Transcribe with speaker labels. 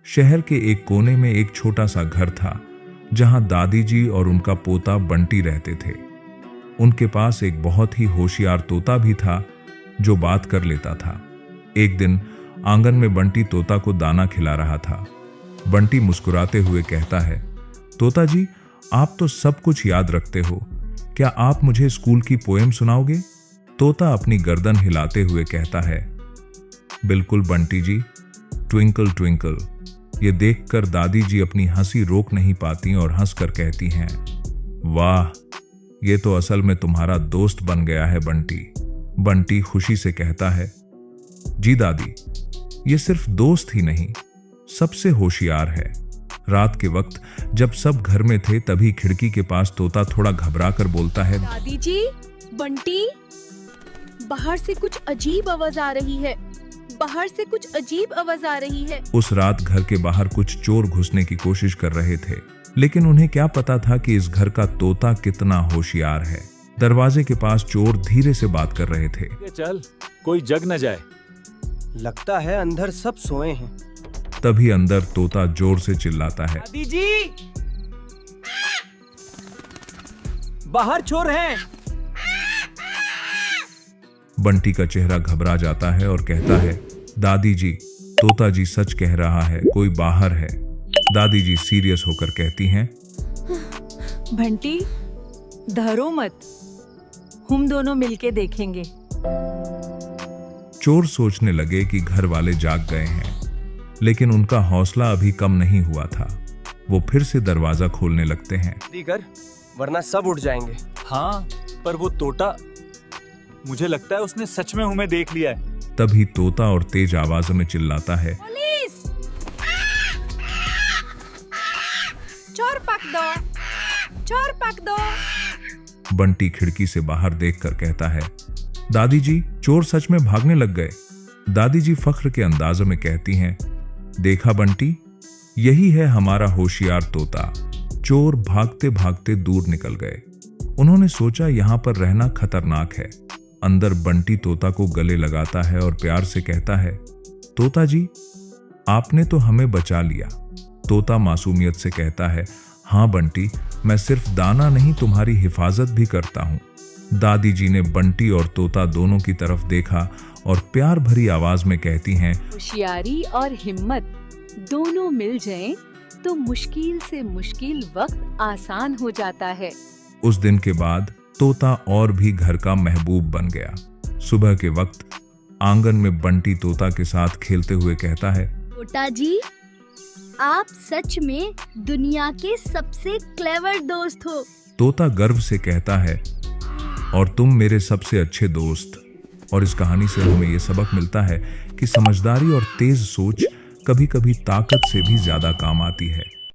Speaker 1: शहर के एक कोने में एक छोटा सा घर था जहां दादी जी और उनका पोता बंटी रहते थे। उनके पास एक बहुत ही होशियार तोता भी था जो बात कर लेता था। एक दिन आंगन में बंटी तोता को दाना खिला रहा था। बंटी मुस्कुराते हुए कहता है, तोता जी, आप तो सब कुछ याद रखते हो, क्या आप मुझे स्कूल की पोएम सुनाओगे? तोता अपनी गर्दन हिलाते हुए कहता है, बिल्कुल बंटी जी, ट्विंकल ट्विंकल। ये देखकर दादी जी अपनी हंसी रोक नहीं पाती और हंसकर कहती हैं, वाह, ये तो असल में तुम्हारा दोस्त बन गया है बंटी। बंटी खुशी से कहता है, जी दादी, ये सिर्फ दोस्त ही नहीं, सबसे होशियार है। रात के वक्त जब सब घर में थे तभी खिड़की के पास तोता थोड़ा घबरा कर बोलता है,
Speaker 2: दादी जी, बंटी, बाहर से कुछ अजीब आवाज आ रही है, बाहर से कुछ अजीब आवाज आ रही है।
Speaker 1: उस रात घर के बाहर कुछ चोर घुसने की कोशिश कर रहे थे, लेकिन उन्हें क्या पता था कि इस घर का तोता कितना होशियार है। दरवाजे के पास चोर धीरे से बात कर रहे थे।
Speaker 3: चल, कोई जग न जाए।
Speaker 4: लगता है अंदर सब सोए हैं।
Speaker 1: तभी अंदर तोता जोर से चिल्लाता है,
Speaker 3: दादी जी, बाहर चोर हैं।
Speaker 1: बंटी का चेहरा घबरा जाता है और कहता है, दादी जी, तोता जी सच कह रहा है, कोई बाहर है। दादी जी सीरियस होकर कहती हैं,
Speaker 5: बंटी, डरो मत, हम दोनों मिलके देखेंगे।
Speaker 1: चोर सोचने लगे कि घर वाले जाग गए हैं, लेकिन उनका हौसला अभी कम नहीं हुआ था। वो फिर से दरवाजा खोलने लगते हैं।
Speaker 4: दीगर, वरना सब उठ जाएंगे।
Speaker 3: हाँ, पर वो तोता, मुझे लगता है उसने सच में हमें देख लिया है।
Speaker 1: तभी तोता और तेज आवाज में चिल्लाता है,
Speaker 2: पुलिस! चोर पक दो, चोर पक दो।
Speaker 1: बंटी खिड़की से बाहर देखकर कहता है, दादी जी, चोर सच में भागने लग गए। दादी जी फख्र के अंदाजों में कहती हैं, देखा बंटी, यही है हमारा होशियार तोता। चोर भागते भागते दूर निकल गए। उन्होंने सोचा यहाँ पर रहना खतरनाक है। अंदर बंटी तोता को गले लगाता है और प्यार से कहता है, तोता जी, आपने तो हमें बचा लिया। तोता मासूमियत से कहता है, हाँ बंटी, मैं सिर्फ दाना नहीं, तुम्हारी हिफाजत भी करता हूँ। दादी जी ने बंटी और तोता दोनों की तरफ देखा और प्यार भरी आवाज में कहती हैं,
Speaker 5: होशियारी और हिम्मत दोनों मिल जाएं तो मुश्किल से मुश्किल वक्त आसान हो जाता है।
Speaker 1: उस दिन के बाद तोता और भी घर का महबूब बन गया। सुबह के वक्त आंगन में बंटी तोता के साथ खेलते हुए कहता है,
Speaker 6: तोता जी, आप सच में दुनिया के सबसे क्लेवर दोस्त हो।
Speaker 1: तोता गर्व से कहता है, और तुम मेरे सबसे अच्छे दोस्त। और इस कहानी से हमें ये सबक मिलता है कि समझदारी और तेज सोच कभी कभी ताकत से भी ज्यादा काम आती है।